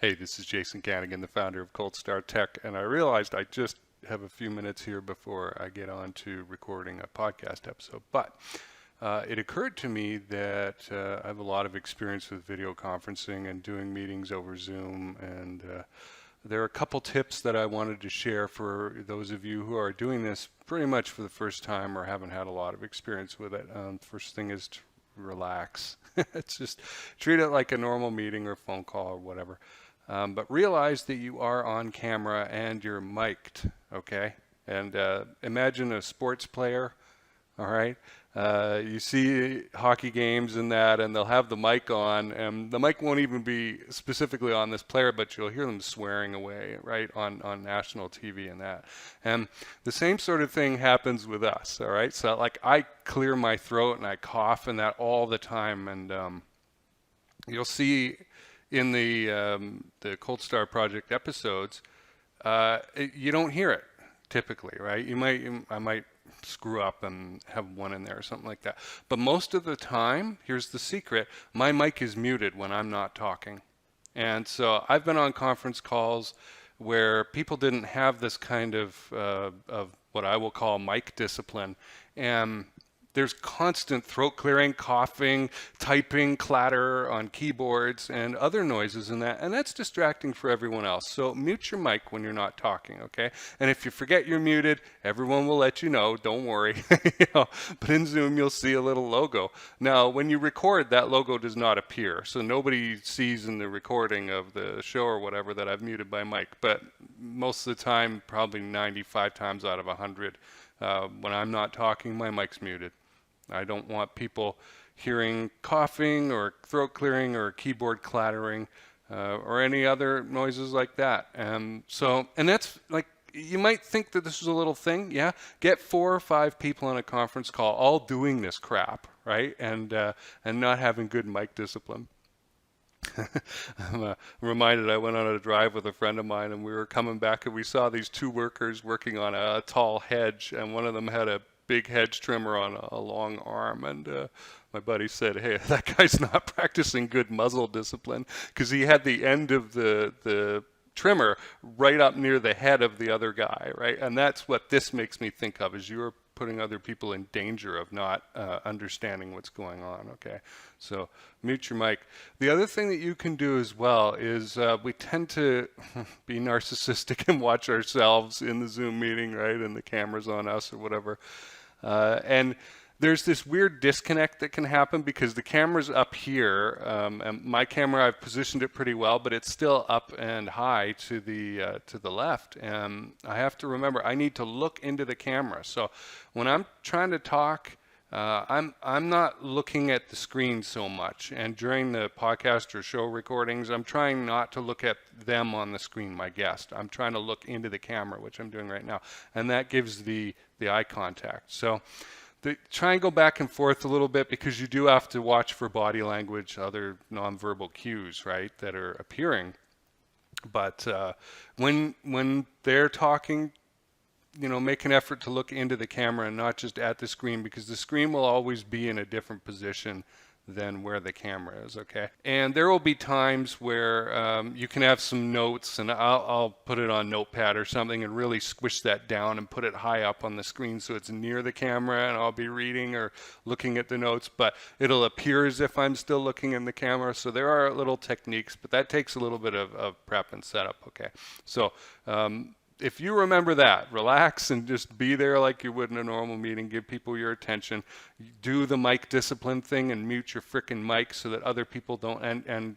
Hey, this is Jason Kanigan, the founder of Cold Star Tech, and I realized I just have a few minutes here before I get on to recording a podcast episode. But it occurred to me that I have a lot of experience with video conferencing and doing meetings over Zoom, and there are a couple tips that I wanted to share for those of you who are doing this pretty much for the first time or haven't had a lot of experience with it. First thing is to relax. It's just treat it like a normal meeting or phone call or whatever. But realize that you are on camera and you're mic'd, okay? And imagine a sports player, all right? You see hockey games and that, and they'll have the mic on, and the mic won't even be specifically on this player, but you'll hear them swearing away, right, on national TV and that. And the same sort of thing happens with us, all right? So, like, I clear my throat and I cough and that all the time, and you'll see in the Cold Star Project episodes, you don't hear it typically, right? I might screw up and have one in there or something like that. But most of the time, here's the secret, my mic is muted when I'm not talking. And so I've been on conference calls where people didn't have this kind of what I will call mic discipline. And there's constant throat clearing, coughing, typing, clatter on keyboards, and other noises in that, and that's distracting for everyone else. So mute your mic when you're not talking, okay? And if you forget you're muted, everyone will let you know, don't worry. But in Zoom, you'll see a little logo. Now, when you record, that logo does not appear, so nobody sees in the recording of the show or whatever that I've muted my mic, but most of the time, probably 95 times out of 100, when I'm not talking, my mic's muted. I don't want people hearing coughing or throat clearing or keyboard clattering or any other noises like that. And that's like, you might think that this is a little thing. Yeah, get 4 or 5 people on a conference call all doing this crap, right? And not having good mic discipline. I'm reminded I went on a drive with a friend of mine, and we were coming back and we saw these 2 workers working on a tall hedge, and one of them had a big hedge trimmer on a long arm, and my buddy said, hey, that guy's not practicing good muzzle discipline, because he had the end of the trimmer right up near the head of the other guy, right? And that's what this makes me think of, is you're putting other people in danger of not understanding what's going on, okay? So mute your mic. The other thing that you can do as well is we tend to be narcissistic and watch ourselves in the Zoom meeting, right? And the camera's on us or whatever. And there's this weird disconnect that can happen because the camera's up here, and my camera, I've positioned it pretty well, but it's still up and high to the left. And I have to remember, I need to look into the camera. So when I'm trying to talk, I'm not looking at the screen so much. And during the podcast or show recordings, I'm trying not to look at them on the screen, my guest. I'm trying to look into the camera, which I'm doing right now. And that gives the eye contact. So try and go back and forth a little bit, because you do have to watch for body language, other nonverbal cues, right, that are appearing. But when they're talking, make an effort to look into the camera and not just at the screen, because the screen will always be in a different position than where the camera is, okay? And there will be times where you can have some notes, and I'll put it on Notepad or something and really squish that down and put it high up on the screen so it's near the camera, and I'll be reading or looking at the notes, but it'll appear as if I'm still looking in the camera. So there are little techniques, but that takes a little bit of prep and setup, okay? So if you remember that, relax and just be there like you would in a normal meeting. Give people your attention. Do the mic discipline thing and mute your frickin' mic so that other people don't, and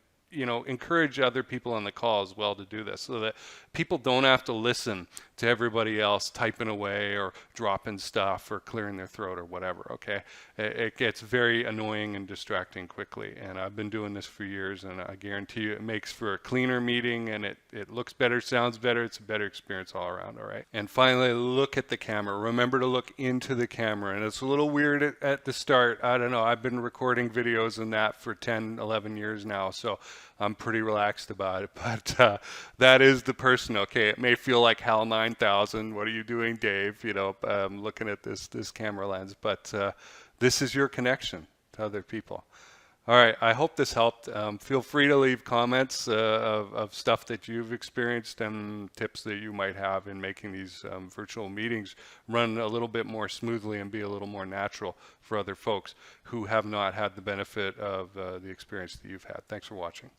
encourage other people on the call as well to do this, so that people don't have to listen to everybody else typing away or dropping stuff or clearing their throat or whatever, okay? It gets very annoying and distracting quickly, and I've been doing this for years, and I guarantee you it makes for a cleaner meeting, and it looks better, sounds better, it's a better experience all around, all right? And finally, look at the camera. Remember to look into the camera, and it's a little weird at the start. I don't know, I've been recording videos and that for 10, 11 years now, so I'm pretty relaxed about it, but that is the person, okay? It may feel like HAL 9000, what are you doing, Dave? Looking at this camera lens, but this is your connection to other people. All right, I hope this helped. Feel free to leave comments of stuff that you've experienced and tips that you might have in making these virtual meetings run a little bit more smoothly and be a little more natural for other folks who have not had the benefit of the experience that you've had. Thanks for watching.